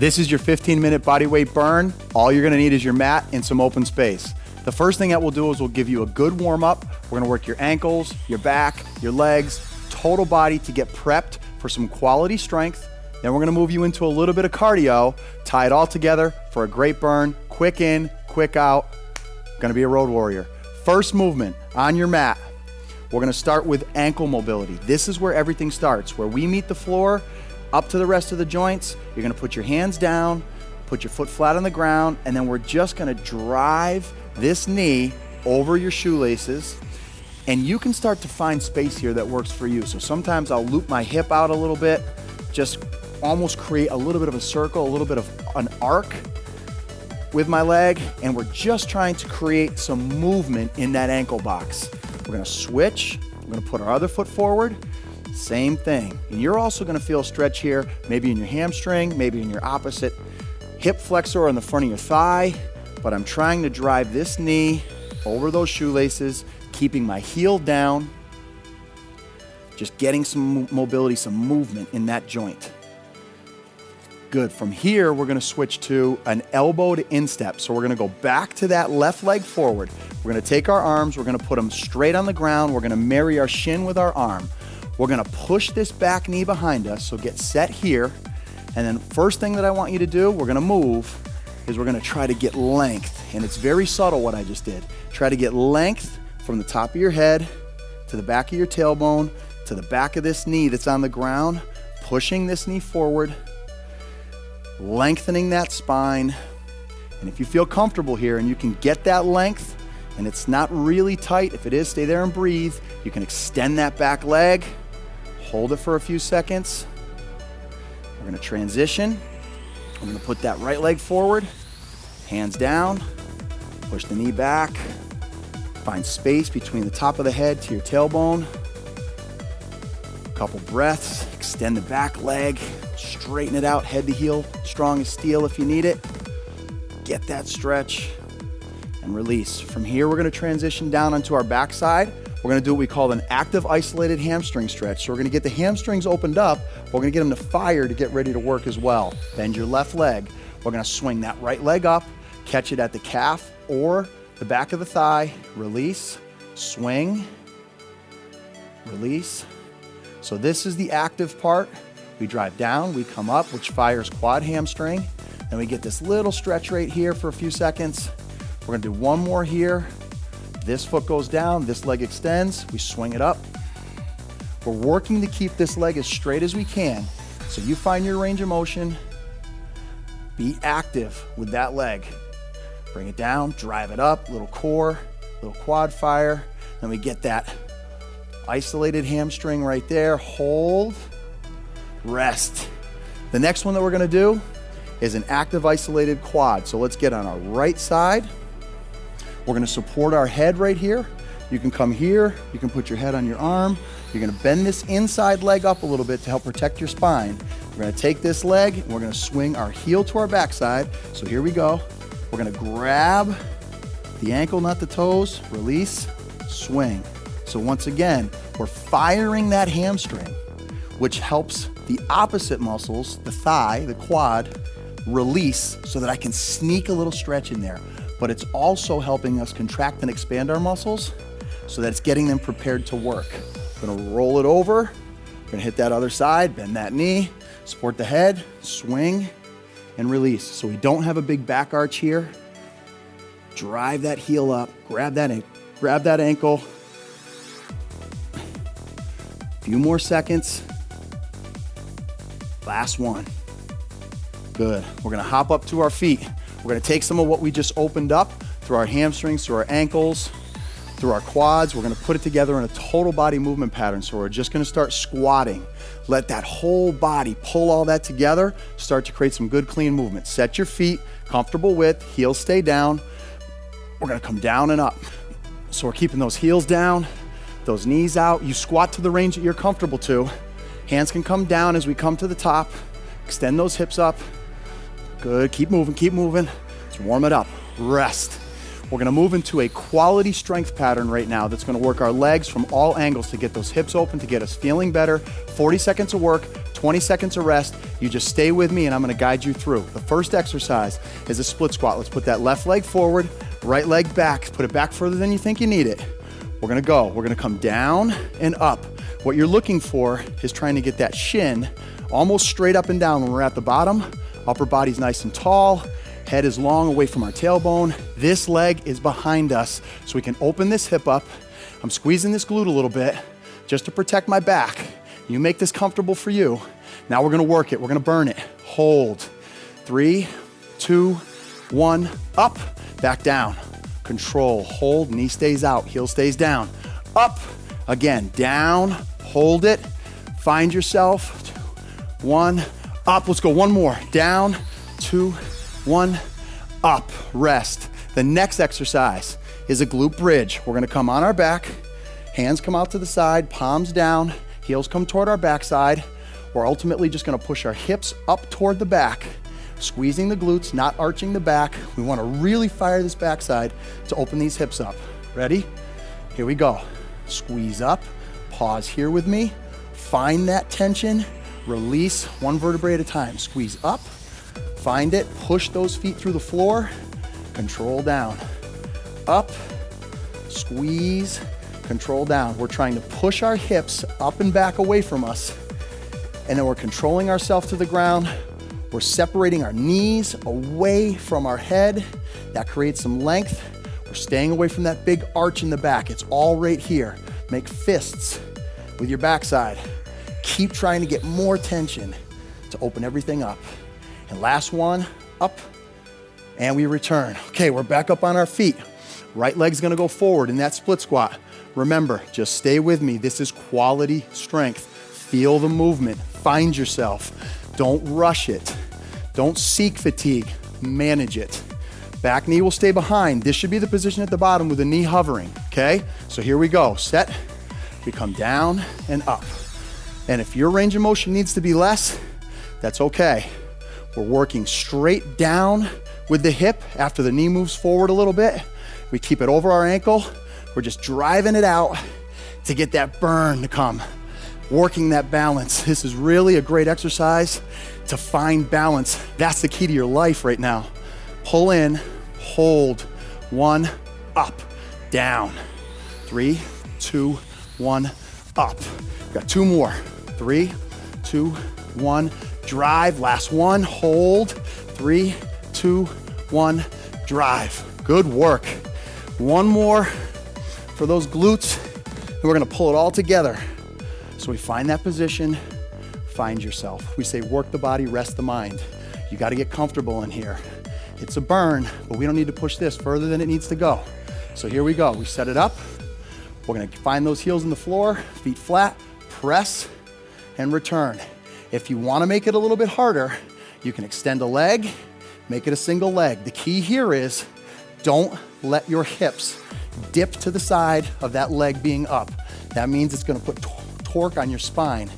This is your 15-minute bodyweight burn. All you're gonna need is your mat and some open space. The first thing that we'll do is we'll give you a good warm-up. We're gonna work your ankles, your back, your legs, total body to get prepped for some quality strength. Then we're gonna move you into a little bit of cardio, tie it all together for a great burn, quick in, quick out. Gonna be a road warrior. First movement on your mat, we're gonna start with ankle mobility. This is where everything starts, where we meet the floor, up to the rest of the joints. You're gonna put your hands down, put your foot flat on the ground, and then we're just gonna drive this knee over your shoelaces, and you can start to find space here that works for you. So sometimes I'll loop my hip out a little bit, just almost create a little bit of a circle, a little bit of an arc with my leg, and we're just trying to create some movement in that ankle box. We're gonna switch, we're gonna put our other foot forward, same thing. And you're also gonna feel a stretch here, maybe in your hamstring, maybe in your opposite hip flexor on the front of your thigh, but I'm trying to drive this knee over those shoelaces, keeping my heel down, just getting some mobility, some movement in that joint. Good. From here, we're gonna switch to an elbow to instep. So we're gonna go back to that left leg forward. We're gonna take our arms, we're gonna put them straight on the ground. We're gonna marry our shin with our arm. We're gonna push this back knee behind us, so get set here. And then first thing that I want you to do, we're gonna move, is we're gonna try to get length. And it's very subtle what I just did. Try to get length from the top of your head to the back of your tailbone, to the back of this knee that's on the ground, pushing this knee forward, lengthening that spine. And if you feel comfortable here and you can get that length and it's not really tight, if it is, stay there and breathe. You can extend that back leg, hold it for a few seconds. We're gonna transition. I'm gonna put that right leg forward, hands down, push the knee back, find space between the top of the head to your tailbone. Couple breaths, extend the back leg, straighten it out, head to heel, strong as steel if you need it. Get that stretch and release. From here, we're gonna transition down onto our backside. We're gonna do what we call an active isolated hamstring stretch. So we're gonna get the hamstrings opened up, but we're gonna get them to fire to get ready to work as well. Bend your left leg. We're gonna swing that right leg up, catch it at the calf or the back of the thigh, release, swing, release. So this is the active part. We drive down, we come up, which fires quad hamstring. Then we get this little stretch right here for a few seconds. We're gonna do one more here. This foot goes down, this leg extends, we swing it up. We're working to keep this leg as straight as we can. So you find your range of motion, be active with that leg. Bring it down, drive it up, little core, little quad fire. Then we get that isolated hamstring right there, hold, rest. The next one that we're gonna do is an active isolated quad. So let's get on our right side. We're gonna support our head right here. You can come here, you can put your head on your arm. You're gonna bend this inside leg up a little bit to help protect your spine. We're gonna take this leg and we're gonna swing our heel to our backside. So here we go. We're gonna grab the ankle, not the toes, release, swing. So once again, we're firing that hamstring, which helps the opposite muscles, the thigh, the quad, release so that I can sneak a little stretch in there. But it's also helping us contract and expand our muscles so that it's getting them prepared to work. We're gonna roll it over, we're gonna hit that other side, bend that knee, support the head, swing, and release. So we don't have a big back arch here. Drive that heel up, grab that ankle. Few more seconds. Last one. Good. We're gonna hop up to our feet. We're gonna take some of what we just opened up through our hamstrings, through our ankles, through our quads. We're gonna put it together in a total body movement pattern. So we're just gonna start squatting. Let that whole body pull all that together, start to create some good clean movement. Set your feet, comfortable width, heels stay down. We're gonna come down and up. So we're keeping those heels down, those knees out. You squat to the range that you're comfortable to. Hands can come down as we come to the top. Extend those hips up. Good, keep moving, keep moving. Let's warm it up, rest. We're gonna move into a quality strength pattern right now that's gonna work our legs from all angles to get those hips open, to get us feeling better. 40 seconds of work, 20 seconds of rest. You just stay with me and I'm gonna guide you through. The first exercise is a split squat. Let's put that left leg forward, right leg back. Put it back further than you think you need it. We're gonna come down and up. What you're looking for is trying to get that shin almost straight up and down when we're at the bottom. Upper body's nice and tall. Head is long away from our tailbone. This leg is behind us, so we can open this hip up. I'm squeezing this glute a little bit just to protect my back. You make this comfortable for you. Now we're gonna work it, we're gonna burn it. Hold. 3, 2, 1, up, back down. Control, hold, knee stays out, heel stays down. Up, again, down, hold it. Find yourself, 2, 1, up. Let's go one more. Down, 2, 1, up, rest. The next exercise is a glute bridge. We're gonna come on our back, hands come out to the side, palms down, heels come toward our backside. We're ultimately just gonna push our hips up toward the back, squeezing the glutes, not arching the back. We wanna really fire this backside to open these hips up. Ready? Here we go. Squeeze up, pause here with me, find that tension, release one vertebrae at a time. Squeeze up, find it, push those feet through the floor, control down. Up, squeeze, control down. We're trying to push our hips up and back away from us, and then we're controlling ourselves to the ground. We're separating our knees away from our head. That creates some length. We're staying away from that big arch in the back. It's all right here. Make fists with your backside. Keep trying to get more tension to open everything up. And last one, up, and we return. Okay, we're back up on our feet. Right leg's gonna go forward in that split squat. Remember, just stay with me. This is quality strength. Feel the movement, find yourself. Don't rush it. Don't seek fatigue, manage it. Back knee will stay behind. This should be the position at the bottom with the knee hovering, okay? So here we go, set, we come down and up. And if your range of motion needs to be less, that's okay. We're working straight down with the hip after the knee moves forward a little bit. We keep it over our ankle. We're just driving it out to get that burn to come. Working that balance. This is really a great exercise to find balance. That's the key to your life right now. Pull in, hold, 1, up, down. 3, 2, 1, up. Got 2 more. 3, 2, 1, drive. Last one, hold. 3, 2, 1, drive. Good work. One more for those glutes, and we're gonna pull it all together. So we find that position, find yourself. We say work the body, rest the mind. You gotta get comfortable in here. It's a burn, but we don't need to push this further than it needs to go. So here we go, we set it up. We're gonna find those heels in the floor, feet flat, press, and return. If you wanna make it a little bit harder, you can extend a leg, make it a single leg. The key here is don't let your hips dip to the side of that leg being up. That means it's gonna put torque on your spine.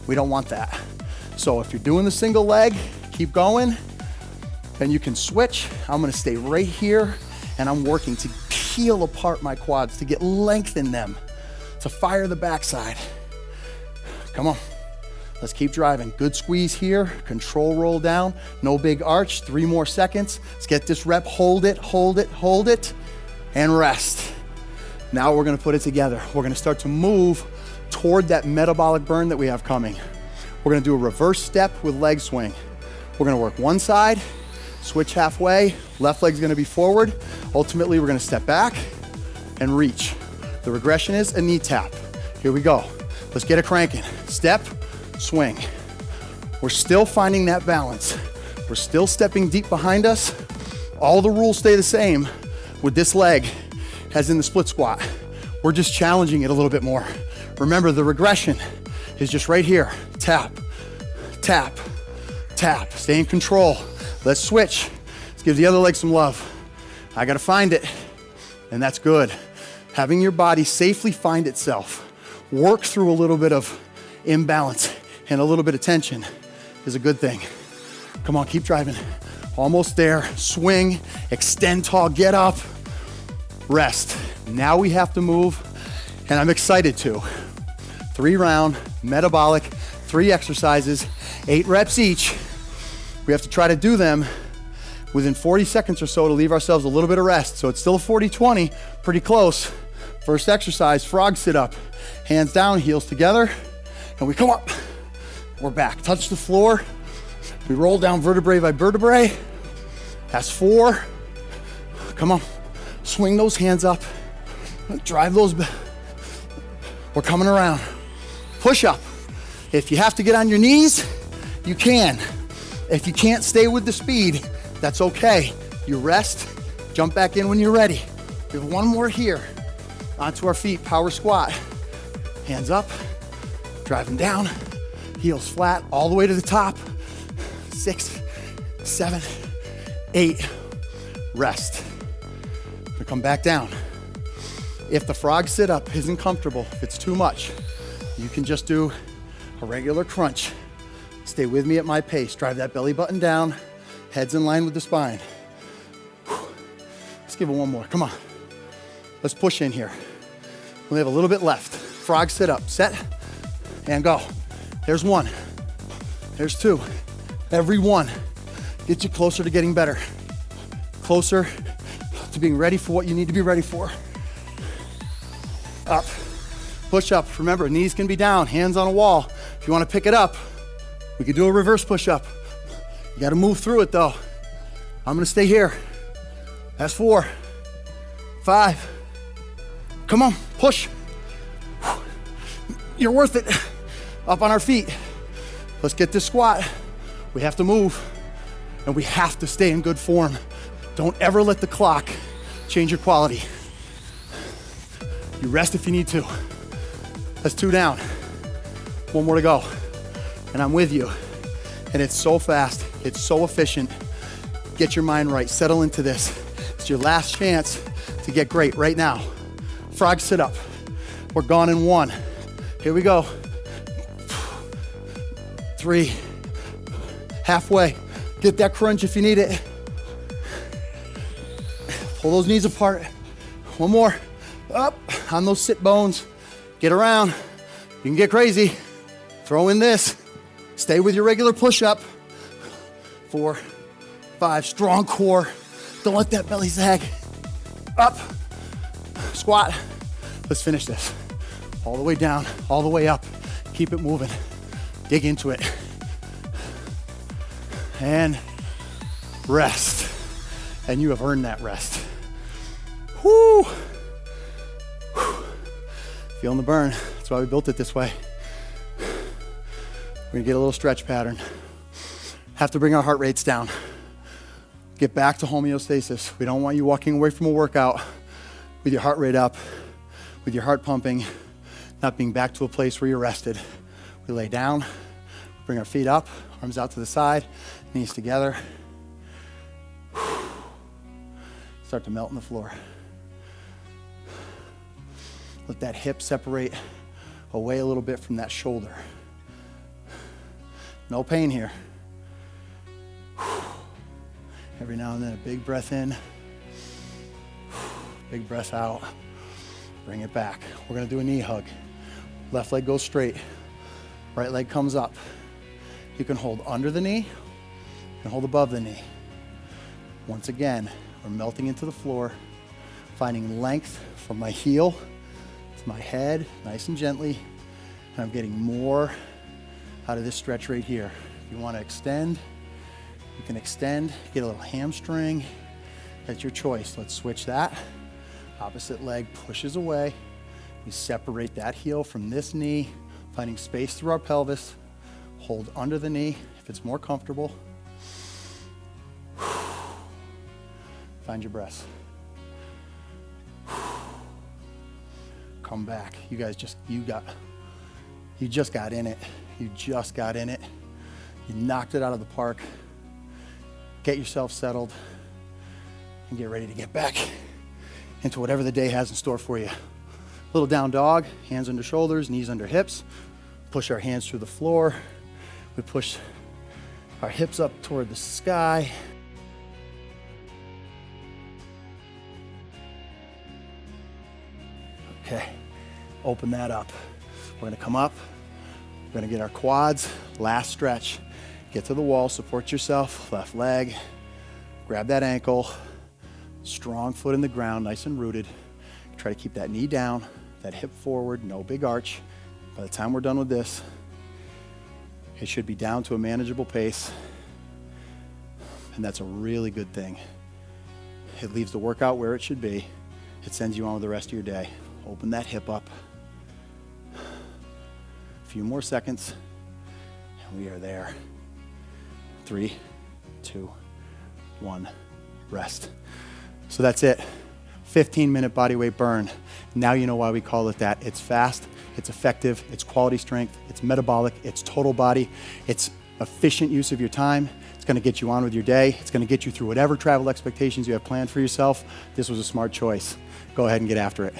We don't want that. So if you're doing the single leg, keep going, then you can switch. I'm gonna stay right here, and I'm working to peel apart my quads, to get length in them, to fire the backside. Come on, let's keep driving. Good squeeze here, control roll down, no big arch, 3 more seconds. Let's get this rep, hold it, hold it, hold it, and rest. Now we're gonna put it together. We're gonna start to move toward that metabolic burn that we have coming. We're gonna do a reverse step with leg swing. We're gonna work one side, switch halfway, left leg's gonna be forward. Ultimately, we're gonna step back and reach. The regression is a knee tap. Here we go. Let's get it cranking. Step, swing. We're still finding that balance. We're still stepping deep behind us. All the rules stay the same with this leg as in the split squat. We're just challenging it a little bit more. Remember, the regression is just right here. Tap, tap, tap. Stay in control. Let's switch. Let's give the other leg some love. I gotta find it, and that's good. Having your body safely find itself, work through a little bit of imbalance and a little bit of tension is a good thing. Come on, keep driving. Almost there. Swing, extend tall, get up, rest. Now we have to move, and I'm excited to. 3 round, metabolic, 3 exercises. 8 reps each. We have to try to do them within 40 seconds or so to leave ourselves a little bit of rest. So it's still a 40-20, pretty close. First exercise, frog sit up. Hands down, heels together, and we come up. We're back, touch the floor. We roll down vertebrae by vertebrae. That's 4. Come on, swing those hands up. Drive those, we're coming around. Push up. If you have to get on your knees, you can. If you can't stay with the speed, that's okay. You rest, jump back in when you're ready. We have one more here. Onto our feet, power squat. Hands up, drive them down, heels flat, all the way to the top. 6, 7, 8, rest. We come back down. If the frog sit up isn't comfortable, if it's too much, you can just do a regular crunch. Stay with me at my pace. Drive that belly button down, head's in line with the spine. Let's give it one more, come on. Let's push in here. We have a little bit left. Frog sit up, set, and go. There's 1, there's 2. Every one gets you closer to getting better. Closer to being ready for what you need to be ready for. Up, push up. Remember, knees can be down, hands on a wall. If you want to pick it up, we could do a reverse push up. You got to move through it though. I'm going to stay here. That's 4, 5. Come on, push. You're worth it. Up on our feet. Let's get this squat. We have to move and we have to stay in good form. Don't ever let the clock change your quality. You rest if you need to. That's 2 down. 1 more to go. And I'm with you. And it's so fast. It's so efficient. Get your mind right. Settle into this. It's your last chance to get great right now. Frog sit up. We're gone in 1. Here we go. 3. Halfway. Get that crunch if you need it. Pull those knees apart. 1 more. Up on those sit bones. Get around. You can get crazy. Throw in this. Stay with your regular push-up. 4, 5. Strong core. Don't let that belly sag. Up. Squat. Let's finish this. All the way down, all the way up. Keep it moving. Dig into it. And rest. And you have earned that rest. Whoo! Feeling the burn. That's why we built it this way. We're gonna get a little stretch pattern. Have to bring our heart rates down. Get back to homeostasis. We don't want you walking away from a workout with your heart rate up, with your heart pumping, not being back to a place where you're rested. We lay down, bring our feet up, arms out to the side, knees together. Start to melt in the floor. Let that hip separate away a little bit from that shoulder. No pain here. Every now and then a big breath in, big breath out. Bring it back. We're gonna do a knee hug. Left leg goes straight, right leg comes up. You can hold under the knee, you can hold above the knee. Once again, we're melting into the floor, finding length from my heel to my head, nice and gently, and I'm getting more out of this stretch right here. If you want to extend, you can extend, get a little hamstring. That's your choice. Let's switch that. Opposite leg pushes away. We separate that heel from this knee, finding space through our pelvis. Hold under the knee if it's more comfortable. Find your breath. Come back. You guys you just got in it. You just got in it. You knocked it out of the park. Get yourself settled and get ready to get back into whatever the day has in store for you. Little down dog, hands under shoulders, knees under hips. Push our hands through the floor. We push our hips up toward the sky. Okay, open that up. We're gonna come up. We're gonna get our quads, last stretch. Get to the wall, support yourself, left leg, grab that ankle, strong foot in the ground, nice and rooted. Try to keep that knee down, that hip forward, no big arch. By the time we're done with this, it should be down to a manageable pace, and that's a really good thing. It leaves the workout where it should be. It sends you on with the rest of your day. Open that hip up. A few more seconds, and we are there. 3, 2, 1, rest. So that's it. 15-minute bodyweight burn. Now you know why we call it that. It's fast, it's effective, it's quality strength, it's metabolic, it's total body, it's efficient use of your time. It's gonna get you on with your day. It's gonna get you through whatever travel expectations you have planned for yourself. This was a smart choice. Go ahead and get after it.